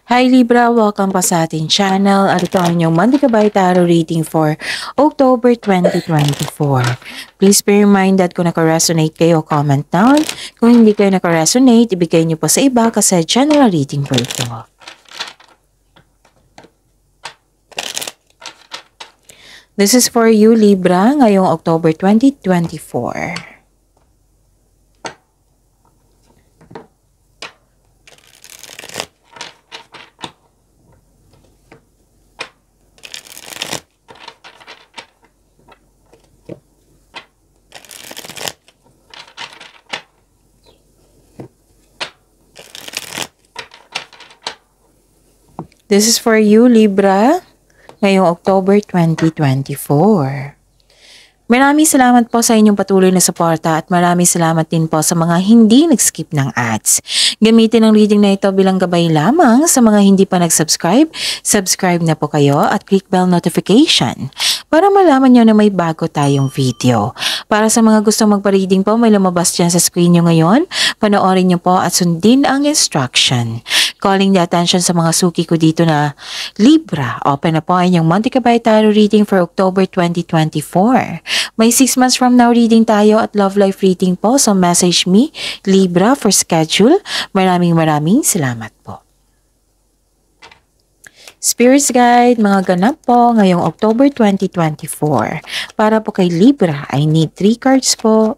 Hi Libra, welcome pa sa ating channel at ito ang inyong Monday Gabay Tarot reading for October 2024. Please bear in mind that kung naka-resonate kayo, comment down. Kung hindi kayo naka-resonate, ibigay niyo po sa iba kasi general reading po ito. This is for you Libra ngayong October 2024. This is for you, Libra, ngayong October 2024. Maraming salamat po sa inyong patuloy na suporta at maraming salamat din po sa mga hindi nag-skip ng ads. Gamitin ang reading na ito bilang gabay lamang sa mga hindi pa nag-subscribe. Subscribe na po kayo at click bell notification para malaman nyo na may bago tayong video. Para sa mga gustong magpa-reading po, may lumabas dyan sa screen nyo ngayon. Panoorin nyo po at sundin ang instruction. Calling the attention sa mga suki ko dito na Libra. Open na po ang inyong Monday Gabay Tarot reading for October 2024. May 6 months from now reading tayo at love life reading po. So message me, Libra, for schedule. Maraming salamat po. Spirits Guide, mga ganap po ngayong October 2024. Para po kay Libra, I need 3 cards po.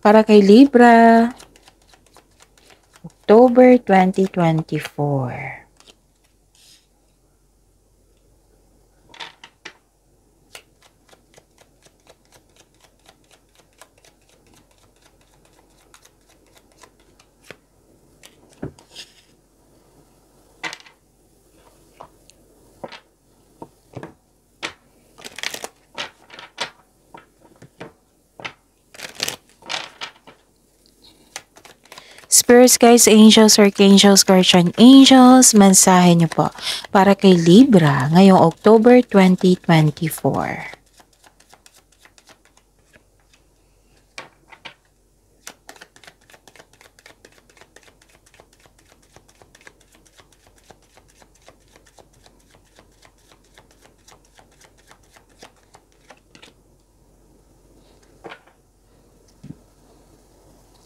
Para kay Libra, October 2024. Spirits, guys, angels, archangels, guardian angels, mensahe niyo po para kay Libra ngayong October 2024.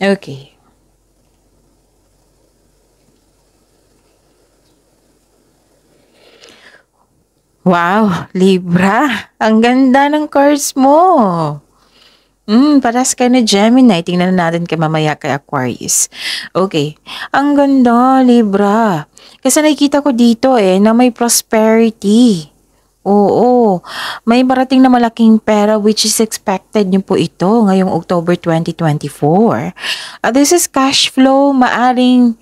Okay. Wow, Libra, ang ganda ng cards mo. Paras ka na Gemini. Tingnan natin kay mamaya kay Aquarius. Okay, ang ganda, Libra. Kasi nakikita ko dito na may prosperity. Oo, may parating na malaking pera which is expected nyo po ito ngayong October 2024. This is cash flow, maaring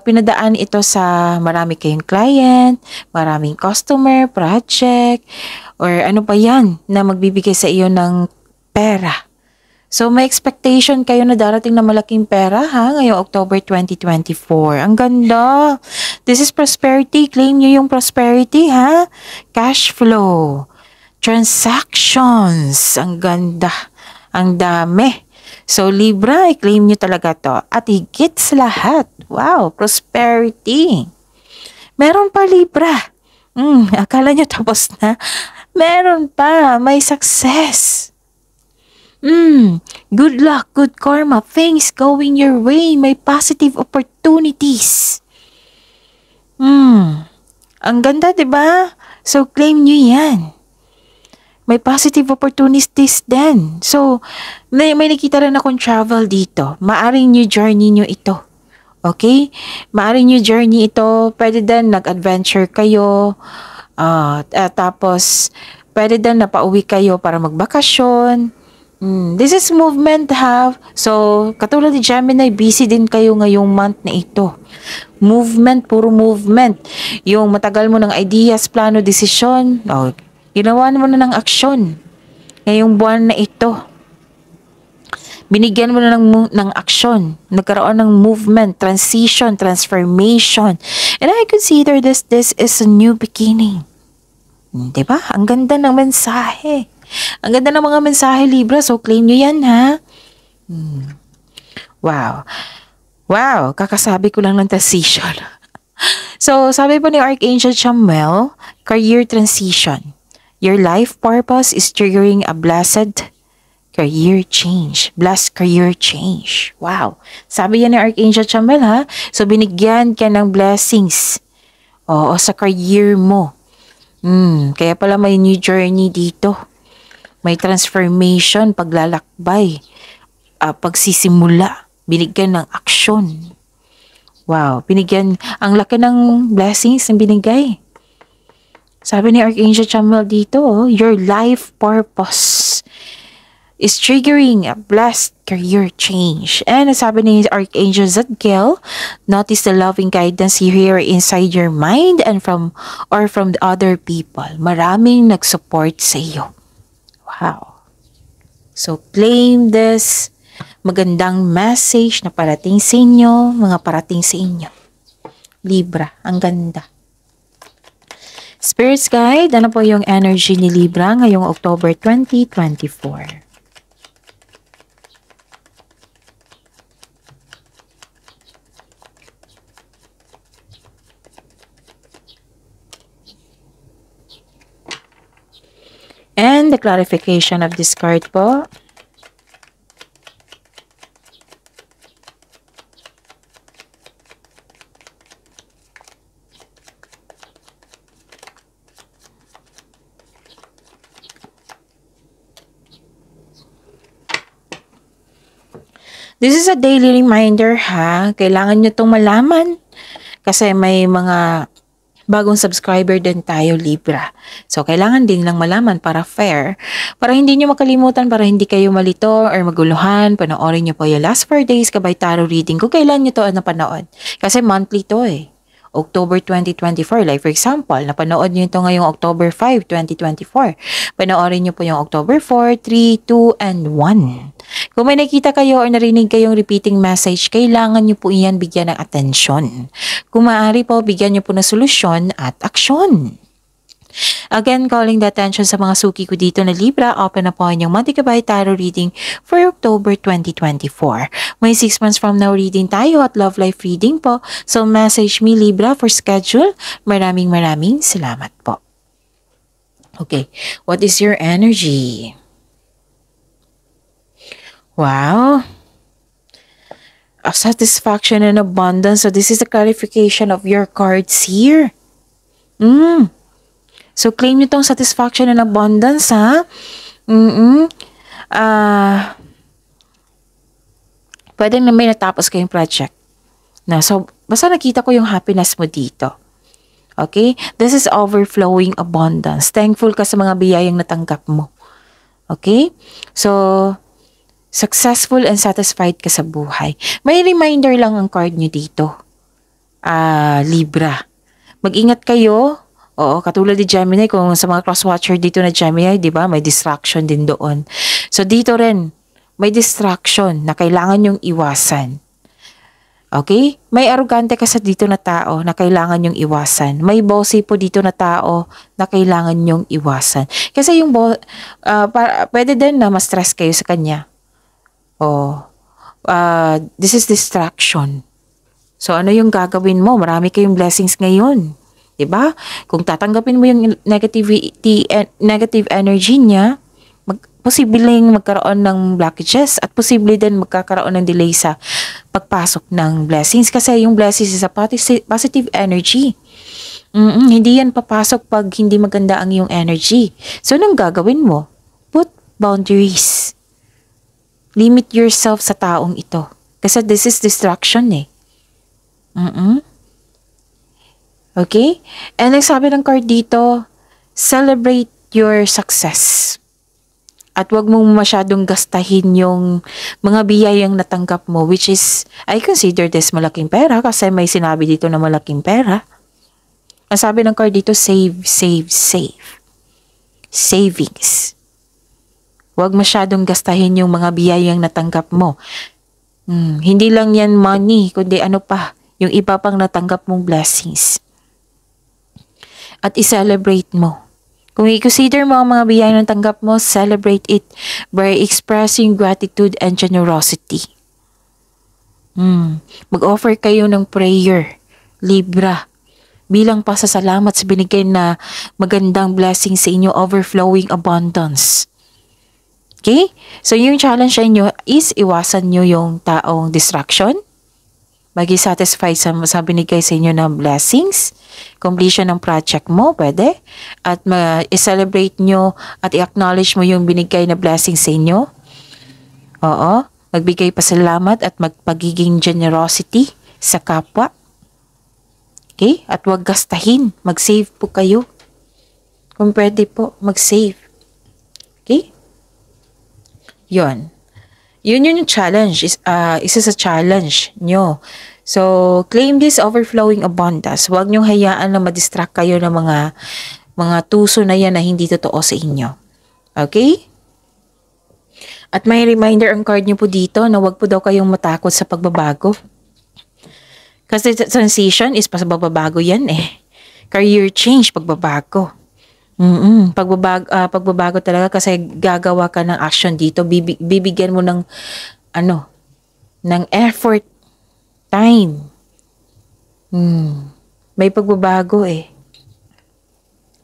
pinadaan ito sa marami kayong client, maraming customer, project, or ano pa yan na magbibigay sa iyo ng pera. So may expectation kayo na darating na malaking pera ngayong October 2024. Ang ganda. This is prosperity. Claim nyo yung prosperity Cash flow. Transactions. Ang ganda. Ang dami. So, Libra, i-claim nyo talaga to. At higit sa lahat, wow, prosperity. Meron pa, Libra. Akala nyo tapos na. Meron pa, may success. Good luck, good karma, things going your way, may positive opportunities. Ang ganda, diba? So, claim nyo yan. May positive opportunities din. So, may nakita rin akong travel dito. Maaring new journey nyo ito. Okay? Maaring new journey ito. Pwede din nag-adventure kayo. Tapos, pwede din napauwi kayo para magbakasyon. This is movement So, katulad ni Gemini, busy din kayo ngayong month na ito. Movement, puro movement. Yung matagal mo ng ideas, plano, desisyon. Ginawa mo na ng aksyon ngayong buwan na ito. Binigyan mo na ng aksyon. Nagkaroon ng movement, transition, transformation. And I consider this is a new beginning. 'Di ba? Ang ganda ng mensahe. Ang ganda ng mga mensahe, Libra. So, claim nyo yan, ha? Wow. Wow, kakasabi ko lang ng transition. So, sabi po ni Archangel Chamuel, career transition. Your life purpose is triggering a blessed career change. Blessed career change. Wow. Sabi yan ni Archangel Chamuel, ha? So, binigyan ka ng blessings. Oo, sa career mo. Kaya pala may new journey dito. May transformation, paglalakbay, pagsisimula, binigyan ng aksyon. Wow, binigyan, ang laki ng blessings na binigay. Sabi ni Archangel Chamuel dito, your life purpose is triggering a blessed career change. And sabi ni Archangel Zadkiel, notice the loving guidance you hear inside your mind and from the other people. Maraming nag-support sa iyo. Wow. So, claim this magandang message na parating sa inyo, mga parating sa inyo. Libra, ang ganda. Spirits Guide, ano po yung energy ni Libra ngayong October 2024? And the clarification of this card po. This is a daily reminder, ha. Kailangan nyo itong malaman kasi may mga bagong subscriber din tayo, Libra. So, kailangan din lang malaman para fair, para hindi nyo makalimutan, para hindi kayo malito or maguluhan. Panoorin nyo po yung last 4 days kabay tarot reading kung kailan nyo to napanood. Kasi monthly to eh. October 2024. Like for example, napanood nyo ito ngayong October 5, 2024. Panoorin nyo po yung October 4, 3, 2, and 1. Kung may nakita kayo or narinig kayong repeating message, kailangan nyo po iyan bigyan ng atensyon. Kung maaari po, bigyan nyo po ng solusyon at aksyon. Again, calling the attention sa mga suki ko dito na Libra, open na po ang inyong monthly kabay tarot reading for October 2024. May 6 months from now reading tayo at love life reading po. So message me Libra for schedule. Maraming salamat po. Okay, what is your energy? Wow. A satisfaction and abundance. So this is a clarification of your cards here. So, claim nyo tong satisfaction and abundance, ha? Pwede na may natapos kayong project. So, basta nakita ko yung happiness mo dito. Okay? This is overflowing abundance. Thankful ka sa mga biyayang natanggap mo. Okay? So, successful and satisfied ka sa buhay. May reminder lang ang card nyo dito. Libra. Mag-ingat kayo. Oo, katulad ni Gemini, kung sa mga cross-watcher dito na Gemini, di ba, may distraction din doon. So, dito rin, may distraction na kailangan yung iwasan. Okay? May arrogante ka sa dito na tao na kailangan yung iwasan. May bossy po dito na tao na kailangan yung iwasan. Kasi yung pwede din na ma-stress kayo sa kanya. This is distraction. So, ano yung gagawin mo? Marami kayong blessings ngayon. Diba? Kung tatanggapin mo yung negative energy niya, posibleng magkaroon ng blockages at posible din magkakaroon ng delay sa pagpasok ng blessings kasi yung blessings is a positive energy. Hindi yan papasok pag hindi maganda ang iyong energy. So, anong gagawin mo? Put boundaries. Limit yourself sa taong ito. Kasi this is distraction eh. Okay? And nagsabi ng card dito, celebrate your success. At wag mong masyadong gastahin yung mga biyayang natanggap mo, which is, I consider this malaking pera kasi may sinabi dito na malaking pera. Ang sabi ng card dito, save. Savings. Wag masyadong gastahin yung mga biyayang natanggap mo. Hindi lang yan money, kundi ano pa, yung iba pang natanggap mong blessings. At i-celebrate mo. Kung i-consider mo ang mga biyaya na tanggap mo, celebrate it by expressing gratitude and generosity. Mag-offer kayo ng prayer, Libra, bilang pasasalamat sa binigay na magandang blessing sa inyo, overflowing abundance. Okay? So yung challenge sa inyo is iwasan nyo yung taong distraction, magi-satisfy sa binigay sa inyo ng blessings, completion ng project mo, pwede, at i-celebrate nyo at i-acknowledge mo yung binigay na blessing sa inyo. Oo, magbigay pasalamat at magpagiging generosity sa kapwa. Okay? At huwag gastahin, mag-save po kayo. Kung pwede po, mag-save. Okay? Yun yung challenge, isa sa challenge nyo. So, claim this overflowing abundance. Huwag nyong hayaan na madistract kayo ng mga tuso na yan na hindi totoo sa inyo. Okay? At may reminder ang card nyo po dito na huwag po daw kayong matakot sa pagbabago. Kasi transition is pagbabago yan eh. Career change, pagbabago. Pagbabago talaga kasi gagawa ka ng action dito. Bibigyan mo ng ng effort, time. May pagbabago eh.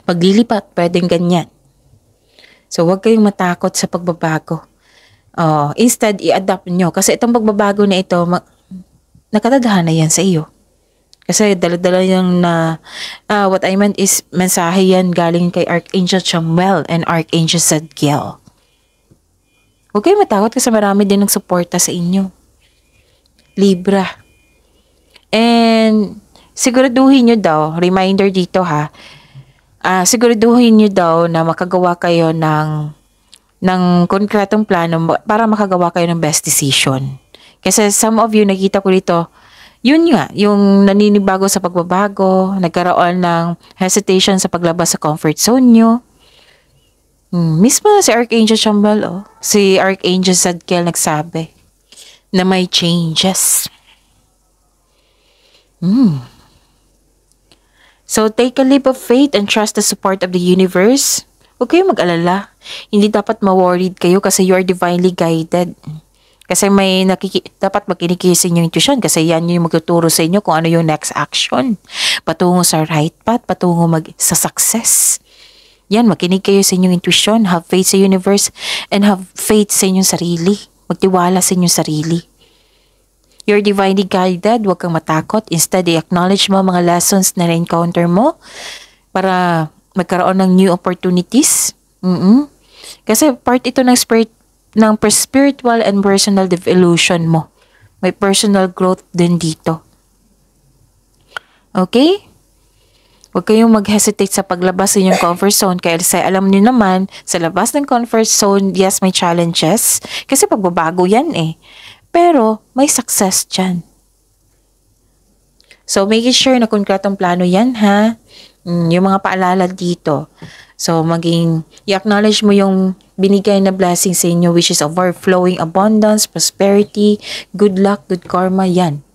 Paglilipat, pwedeng ganyan. So, huwag kayong matakot sa pagbabago. Instead, i-adapt nyo. Kasi itong pagbabago na ito, nakatadhana yan sa iyo. Kasi dala-dala yung what I meant is mensahe yan galing kay Archangel Chamuel and Archangel Zadkiel. Huwag kayong matakot kasi marami din ng suporta sa inyo. Libra. And siguraduhin nyo daw, reminder dito ha, siguraduhin nyo daw na makagawa kayo ng konkretong plano para makagawa kayo ng best decision. Kasi some of you, nakita ko dito, yun nga, yung naninibago sa pagbabago, nagkaroon ng hesitation sa paglabas sa comfort zone nyo. Mismo si Archangel Chamuel, si Archangel Zadkiel nagsabi na may changes. So, take a leap of faith and trust the support of the universe. Huwag kayong mag-alala. Hindi dapat ma-worried kayo kasi you are divinely guided. Kasi dapat makinig sa inyong intuition kasi yan yung magtuturo sa inyo kung ano yung next action. Patungo sa right path, patungo sa success. Yan, makinig kayo sa inyong intuition, have faith sa universe, and have faith sa inyong sarili. Magtiwala sa inyong sarili. You're divinely guided, huwag kang matakot. Instead, i-acknowledge mo mga lessons na na-encounter mo para magkaroon ng new opportunities. Kasi part ito ng spiritual and personal devolution mo. May personal growth din dito. Okay? Huwag kayong mag-hesitate sa paglabas sa inyong comfort zone. Kaya alam niyo naman, sa labas ng comfort zone, yes, may challenges. Kasi pagbabago yan eh. Pero, may success dyan. So, make sure na konkretong plano yan, ha? Yung mga paalala dito. So, i-acknowledge mo yung binigay na blessing sa inyo, which is overflowing abundance, prosperity, good luck, good karma, yan.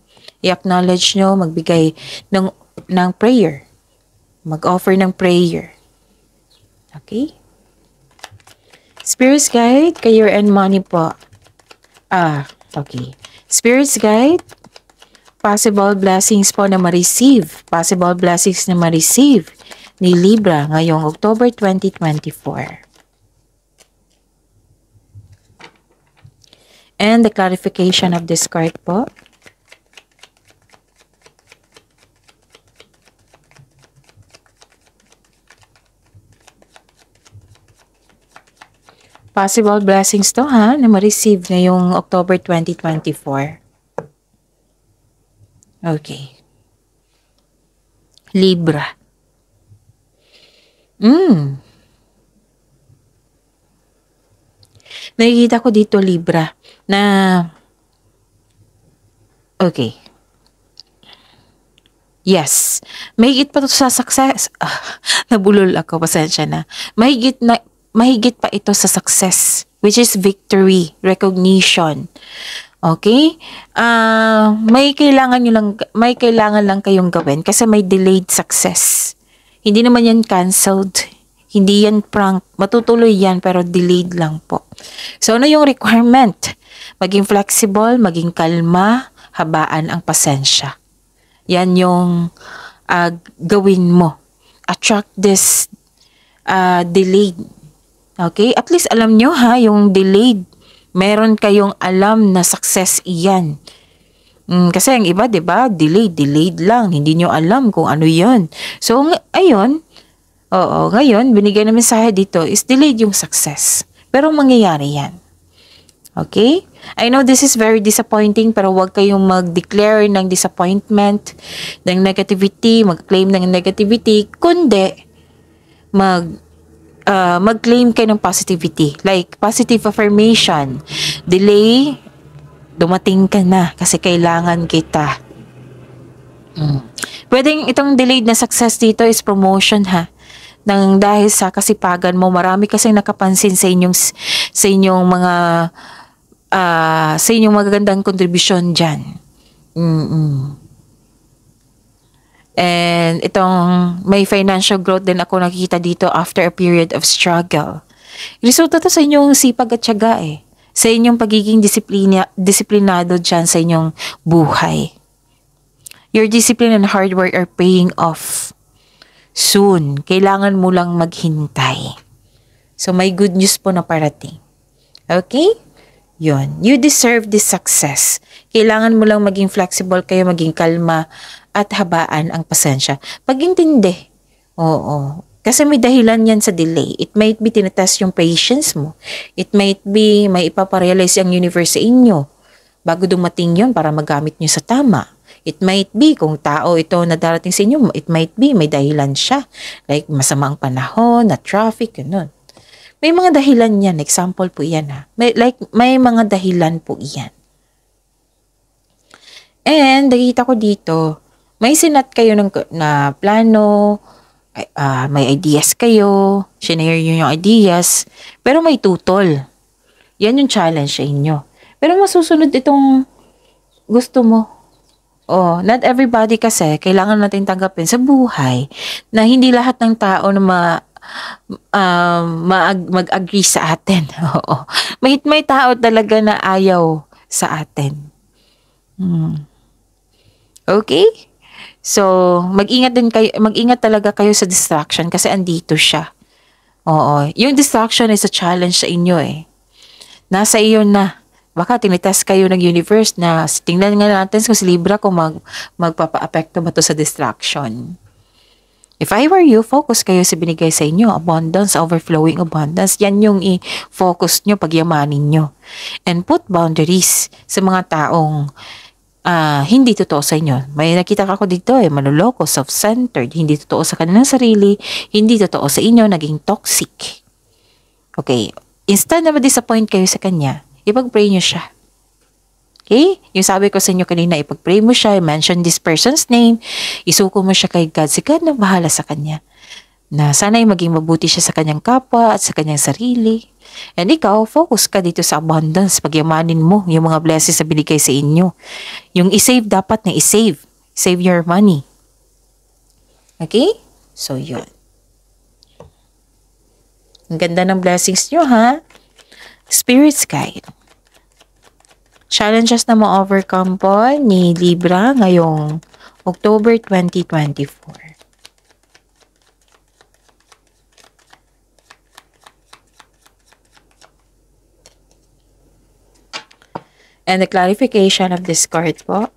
I-acknowledge nyo, magbigay ng prayer. Mag-offer ng prayer. Okay? Spirits Guide, career and money po. Okay. Spirits Guide, possible blessings po na ma-receive. Possible blessings na ma-receive ni Libra ngayong October 2024. And the clarification of this card po. Possible blessings to ha, na ma-receive ngayong October 2024. Okay. Libra. Nakikita ko dito, Libra, na okay. Yes. Mahigit pa to sa success. Nabulol ako, pasensya na. Mahigit pa ito sa success, which is victory, recognition. Okay? May kailangan lang kayong gawin kasi may delayed success. Hindi naman yan canceled. Hindi yan prank. Matutuloy yan pero delayed lang po. So ano yung requirement? Maging flexible, maging kalma, habaan ang pasensya. Yan yung gawin mo. Attract this delayed. Okay? At least alam nyo ha, yung delayed. Meron kayong alam na success iyan. Kasi ang iba, 'di ba? Delayed lang. Hindi nyo alam kung ano 'yon. So ayun, ngayon binigay na mensahe dito is delayed yung success. Pero mangyayari 'yan. Okay? I know this is very disappointing pero huwag kayong mag-declare ng disappointment, ng negativity, mag-claim ng negativity, kundi mag-claim kayo ng positivity. Like positive affirmation. Delay, dumating ka na kasi kailangan kita. Pwedeng itong delayed na success dito is promotion ha. Nang dahil sa kasipagan mo, marami kasing nakapansin sa inyong mga sa inyong magagandang kontribusyon diyan. And itong may financial growth din ako nakikita dito after a period of struggle. Resulta to sa inyong sipag at tiyaga sa inyong pagiging disiplinado dyan sa inyong buhay. Your discipline and hard work are paying off. Soon, kailangan mo lang maghintay. So, may good news po na parating. Okay? Yun. You deserve this success. Kailangan mo lang maging flexible kayo, maging kalma, at habaan ang pasensya. Pag-intindi. Oo. Kasi may dahilan yan sa delay. It might be tinatest yung patience mo. It might be may ipaparealize ang universe sa inyo bago dumating yun para magamit nyo sa tama. It might be kung tao ito na darating sa inyo, it might be may dahilan siya. Like masamang panahon, na traffic, ganun. May mga dahilan yan. Example po yan ha. May mga dahilan po yan. And nakita ko dito, may sinat kayo na plano, may ideas kayo, share nyo yung ideas, pero may tutol. Yan yung challenge sa inyo. Pero masusunod itong gusto mo. Not everybody kasi, kailangan natin tanggapin sa buhay na hindi lahat ng tao na mag-agree sa atin. May tao talaga na ayaw sa atin. Okay? So, mag-ingat talaga kayo sa distraction kasi andito siya. Yung distraction is a challenge sa inyo Nasa iyo na. Baka tinitest kayo ng universe na tingnan nga natin kung si Libra kung magpapa-apekto ba to sa distraction. If I were you, focus kayo sa binigay sa inyo. Abundance, overflowing abundance. Yan yung i-focus nyo, pagyamanin nyo. And put boundaries sa mga taong hindi totoo sa inyo. May nakita ako dito manloloko, self-centered, hindi totoo sa kanilang sarili, hindi totoo sa inyo, naging toxic. Okay, instead na ma-disappoint kayo sa kanya, ipag-pray nyo siya. Okay? Yung sabi ko sa inyo kanina, ipag-pray mo siya, mention this person's name, isuko mo siya kay God, si God na bahala sa kanya. Na sana'y maging mabuti siya sa kanyang kapwa at sa kanyang sarili. And ikaw, focus ka dito sa abundance. Pagyamanin mo yung mga blessings na binigay sa inyo. Yung i-save dapat na i-save. Save your money. Okay? So, yun. Ang ganda ng blessings nyo, ha? Spirit's Guide. Challenges na ma-overcome po ni Libra ngayong October 2024. And the clarification of this card po.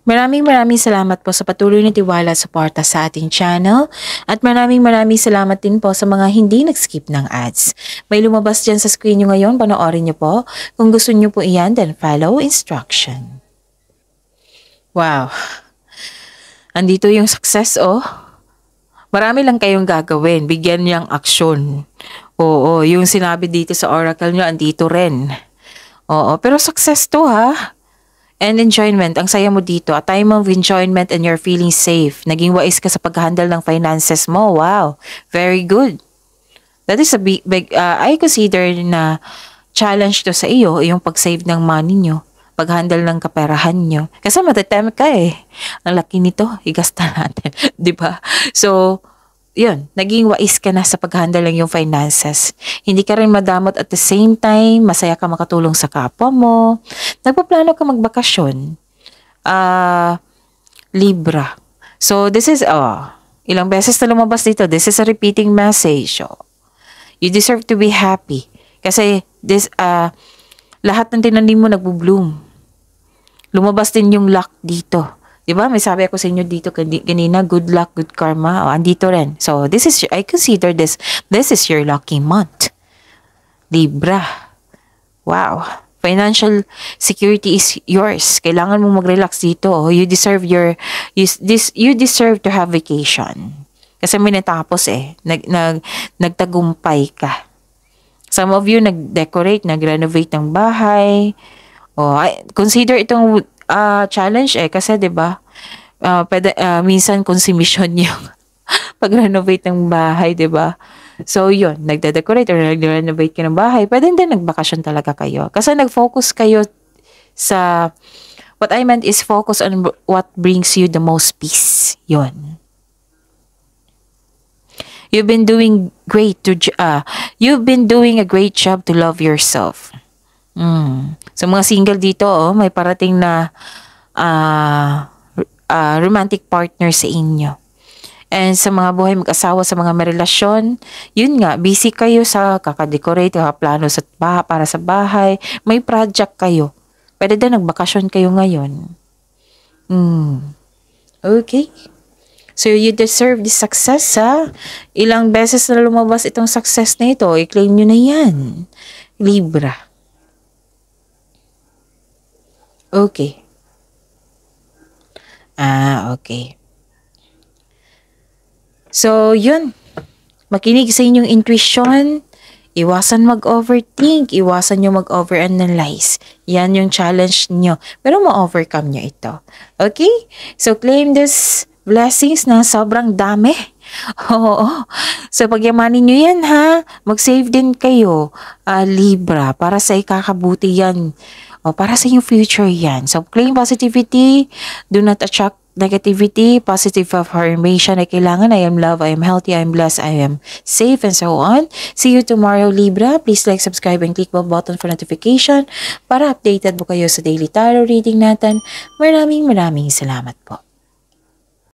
Maraming salamat po sa patuloy na tiwala at suporta sa ating channel. At maraming salamat din po sa mga hindi nag-skip ng ads. May lumabas dyan sa screen nyo ngayon, panoorin nyo po. Kung gusto nyo po iyan, then follow instruction. Wow. Andito yung success, Marami lang kayong gagawin. Bigyan niyang aksyon. Oo, yung sinabi dito sa oracle nyo, andito rin. Oo, pero success to ha. And enjoyment, ang saya mo dito. A time of enjoyment and you're feeling safe. Naging wise ka sa pag-handle ng finances mo. Wow, very good. That is a I consider na challenge to sa iyo, yung pag-save ng money nyo, pag-handle ng kaperahan nyo. Kasi matatempt ka eh. Ang laki nito, igasta natin. 'Di ba? So, yun, naging wais ka na sa pag-handle ng yung finances. Hindi ka rin madamot at the same time, masaya ka makatulong sa kapwa mo. Nagpaplano ka magbakasyon. Libra. So, this is, ilang beses na lumabas dito. This is a repeating message. You deserve to be happy. Kasi, lahat ng tinanim mo nagbo-bloom. Lumabas din yung luck dito. Diba? May sabi ako sa inyo dito kanina, good luck, good karma. Andito rin. So, I consider this is your lucky month. Libra. Wow. Financial security is yours. Kailangan mong mag-relax dito. You deserve you deserve to have vacation. Kasi may natapos eh. Nagtagumpay ka. Some of you nag-decorate, nag-renovate ng bahay. Consider itong challenge eh kasi 'di ba? Minsan consumption yung pag-renovate ng bahay, 'di ba? So, yun, nagde-decorate or nag-renovate ka ng bahay, pwede din nagbakasyon talaga kayo. Kasi nag-focus kayo sa, what I meant is focus on what brings you the most peace. Yun. You've been doing you've been doing a great job to love yourself. So, mga single dito, may parating na romantic partner sa inyo. And sa mga buhay mag-asawa, sa mga may relasyon, yun nga, busy kayo sa kakadecorate, kakaplano para sa bahay, may project kayo. Pwede din nagbakasyon kayo ngayon. Okay. So, you deserve this success, ha? Ilang beses na lumabas itong success na ito, i-claim nyo na yan. Libra. Okay. Okay. So, yun. Makinig sa inyong intuition. Iwasan mag-overthink. Iwasan nyo mag-overanalyze. Yan yung challenge nyo. Pero ma-overcome nyo ito. Okay? So, claim this blessings na sobrang dami. Oo. So, pagyamanin nyo yan, ha? Mag-save din kayo, Libra, para sa ikakabuti yan. Para sa inyong future yan. So, claim positivity. Do not attract negativity. Positive affirmation na kailangan. I am loved, I am healthy, I am blessed, I am safe, and so on. See you tomorrow, Libra. Please like, subscribe, and click the button for notification para updated po kayo sa daily tarot reading natin. Maraming salamat po.